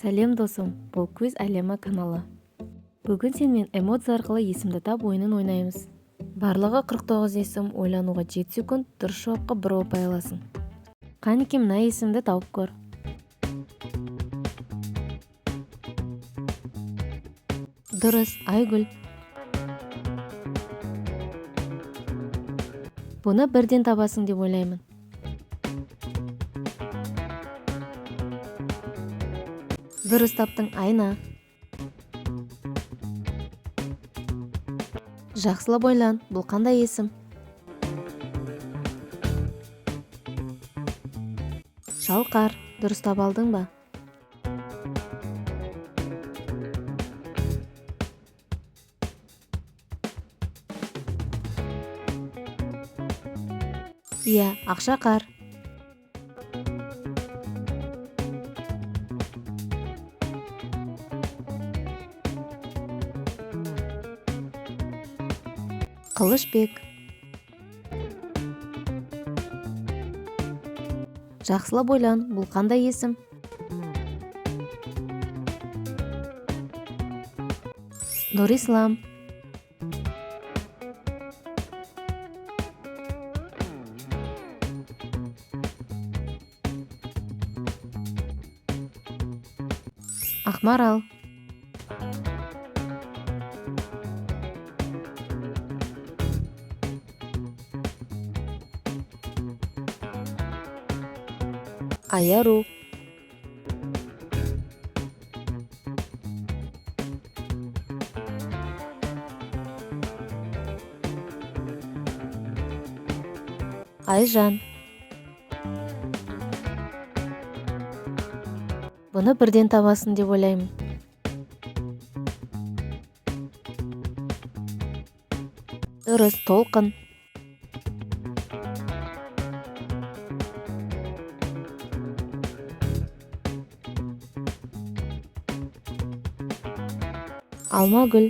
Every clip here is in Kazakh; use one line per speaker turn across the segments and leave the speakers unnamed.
Сәлем досым, бұл Квиз әлемі каналы. Бүгін сенмен эмоция арқылы есімді тап ойынын ойнаймыз. Барлығы 49 есім, ойлануға 7 секунд, дұрыс жауапқа 1 ұпай аласың. Қанеке мына есімді тауып көр. Дұрыс, Айгүл. Бұны бірден табасың деп ойлаймын. Дұрыс таптың, Айна. Жақсылап ойлан, бұл қандай есім? Шалқар, дұрыс таба алдың ба? Иә, Ақшақар. Қылышбек. Жақсылап ойлан, бұл қандай есім? Нұрислам. Ақмарал. Аяру. Айжан. Бұны бірден табасын деп ойлаймын. Дұрыс, Толқын. Алмагүл.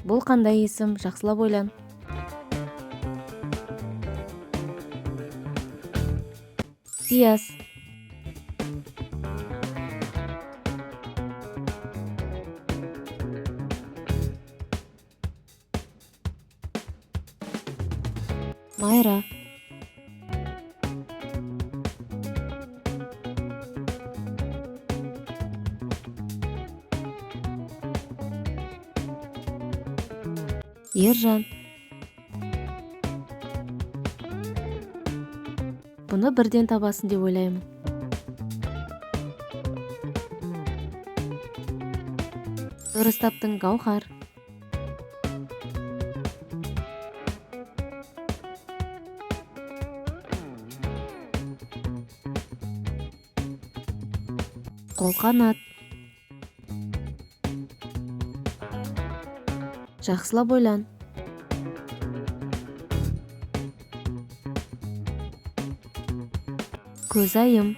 Бұл қандай есім? Жақсылап ойлан. Диас. Майра. Ержан. Бұны бірден табасын деп ойлаймын. Дұрыс таптың, Гаухар. Қолқанат. Жақсылап ойлан. Көзайым.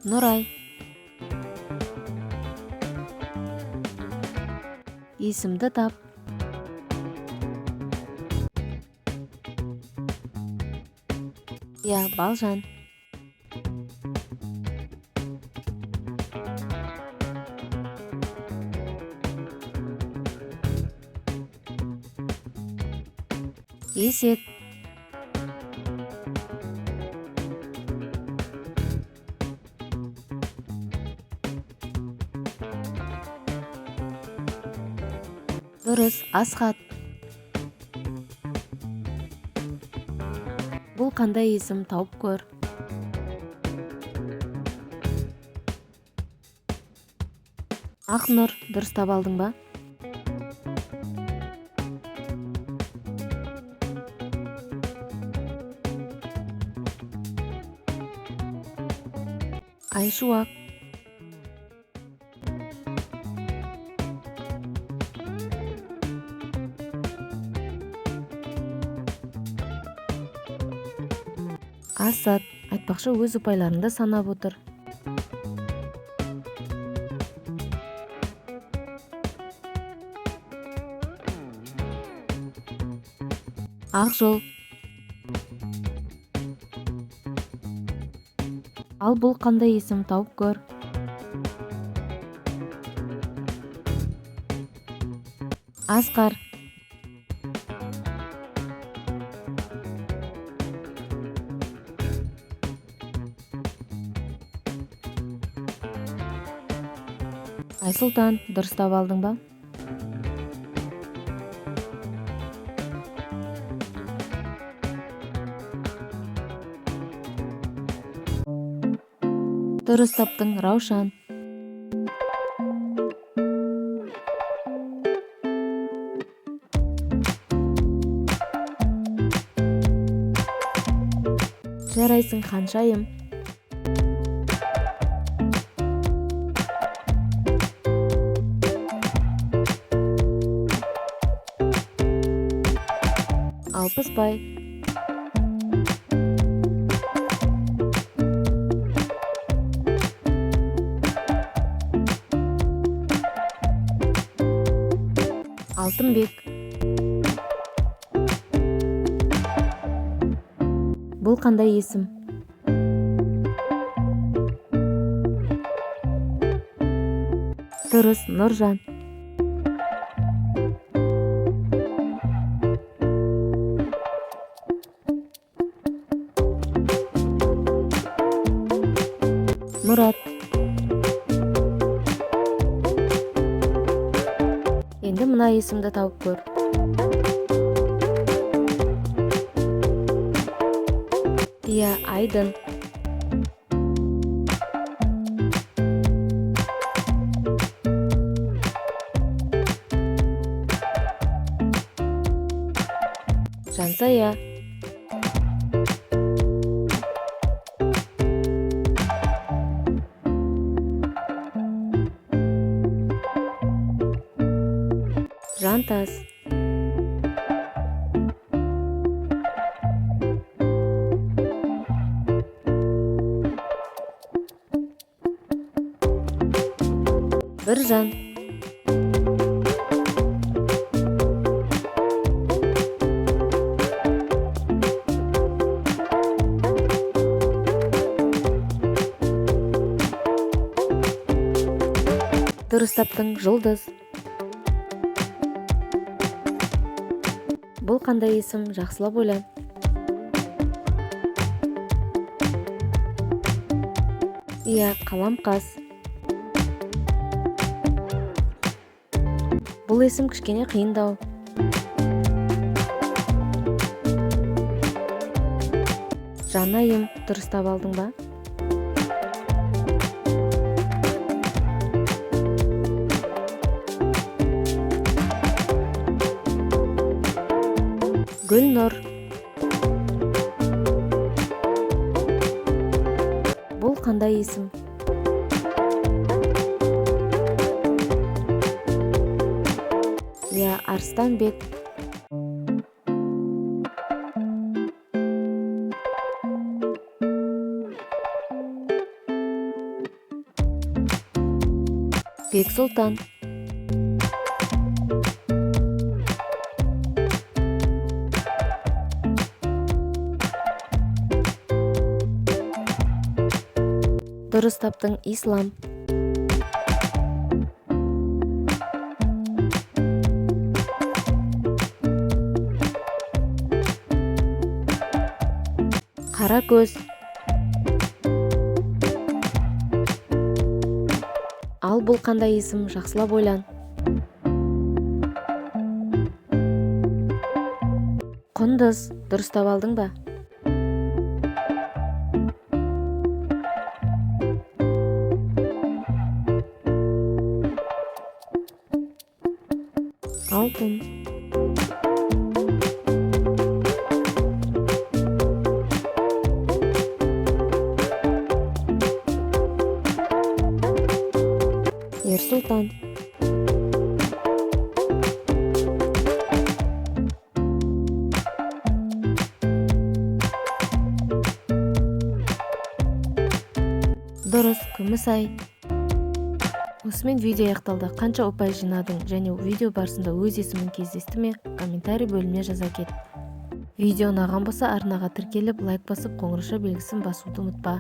Нұрай. Есімді тап. Я, Балжан. Есет. Дұрыс, Асхат. Бұл қандай есім? Тауып көр. Ақнұр, дұрыс таба алдың ба? Айшуақ. Асат, айтпақшы өз ұпайларында санап отыр. Ақ жол. Ал бұл қандай есім, тауып көр. Асқар. Айсұлтан, дұрыстап алдың ба? Дұрыс таптың, Раушан. Жарайсың, Ханшайым. Алпысбай. Алтынбек. Бұл қандай есім? Дұрыс, Нұржан. Мұрат. Енді мына есімді тауып көр. Иә, Айдын. Жансая. Жантас. Біржан. Дұрыс таптың, Жұлдыз. Бұл қандай есім, жақсылап ойлан. Иә, Қаламқас. Бұл есім кішкене қиындау. Жанайым, дұрыстап алдың ба? Гүлнұр. Бұл қандай есім? Я, Арыстанбек. Бексұлтан. Дұрыс таптың, Ислам. Қаракөз. Ал бұл қандай есім, жақсылап ойлан. Құндыз, дұрыстап алдың ба? Алтын. Ерсұлтан. Дұрыс, Күмісай. Осымен видео аяқталды. Қанша ұпай жинадың және видео барысында өз есімің кездесті ме? Комментарий бөліміне жаза кет. Видео ұнаған болса арнаға тіркеліп, лайк басып, қоңырауша белгісін басуды ұмытпа.